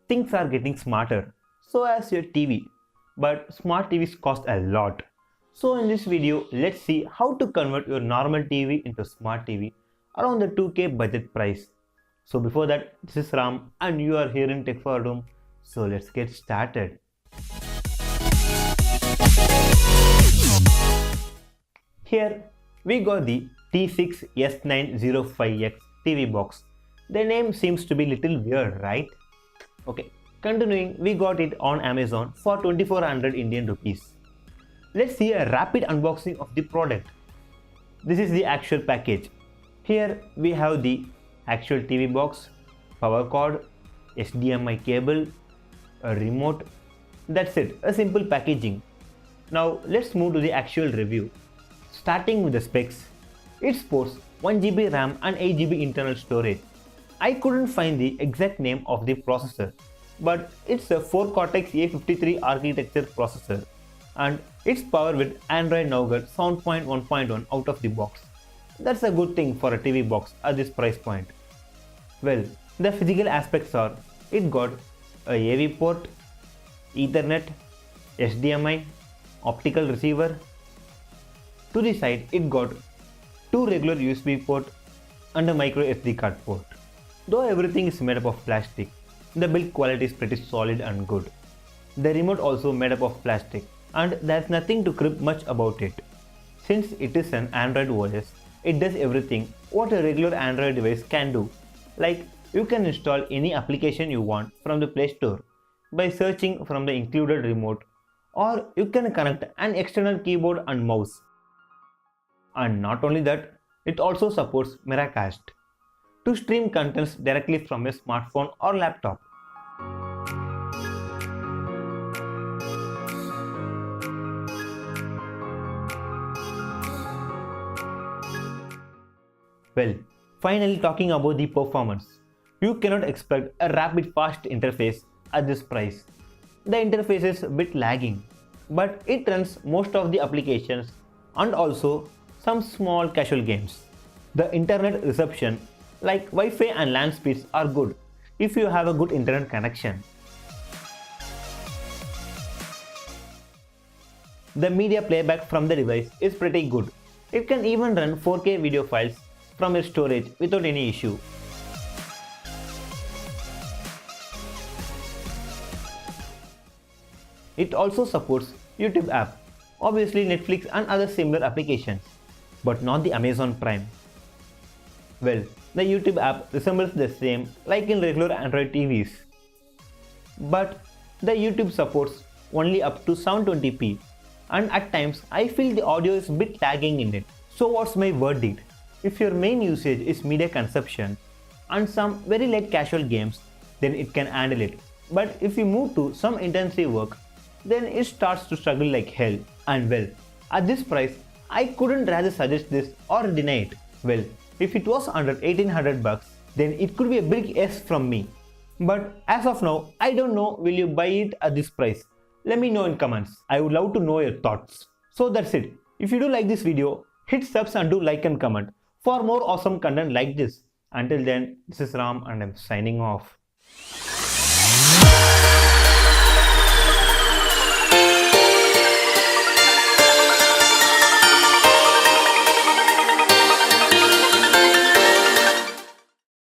things are getting smarter. So as your TV. But smart TVs cost a lot. So in this video, let's see how to convert your normal TV into smart TV around the 2K budget price. So before that, this is Ram and you are here in Tech for Home. So let's get started. Here we got the T6S905X TV box. The name seems to be little weird, right? Okay, continuing, we got it on Amazon for 2400 Indian rupees. Let's see a rapid unboxing of the product. This is the actual package. Here we have the actual TV box, power cord, HDMI cable, a remote. That's it, a simple packaging. Now let's move to the actual review. Starting with the specs, it sports 1GB RAM and 8GB internal storage. I couldn't find the exact name of the processor, but it's a 4 Cortex A53 architecture processor and it's powered with Android Nougat 7.1.1 out of the box. That's a good thing for a TV box at this price point. Well, the physical aspects are, it got a AV port, Ethernet, HDMI, optical receiver. To the side, it got 2 regular USB port and a micro SD card port. Though everything is made up of plastic, the build quality is pretty solid and good. The remote also made up of plastic and there's nothing to crib much about it. Since it is an Android OS, it does everything what a regular Android device can do. Like, you can install any application you want from the Play Store by searching from the included remote, or you can connect an external keyboard and mouse. And not only that, it also supports Miracast to stream contents directly from your smartphone or laptop. Well, finally talking about the performance. You cannot expect a rapid fast interface at this price. The interface is a bit lagging, but it runs most of the applications and also some small casual games. The internet reception like Wi-Fi and LAN speeds are good if you have a good internet connection. The media playback from the device is pretty good. It can even run 4K video files from your storage without any issue. It also supports YouTube app, obviously Netflix and other similar applications, but not the Amazon Prime. Well, the YouTube app resembles the same like in regular Android TVs. But the YouTube supports only up to 720p and at times I feel the audio is a bit lagging in it. So what's my verdict? If your main usage is media consumption and some very light casual games, then it can handle it. But if you move to some intensive work, then it starts to struggle like hell. And well, at this price, I couldn't rather suggest this or deny it. Well, if it was under 1800 bucks, then it could be a big yes from me. But as of now, I don't know will you buy it at this price. Let me know in comments. I would love to know your thoughts. So that's it. If you do like this video, hit subs and do like and comment for more awesome content like this. Until then, this is Ram and I'm signing off.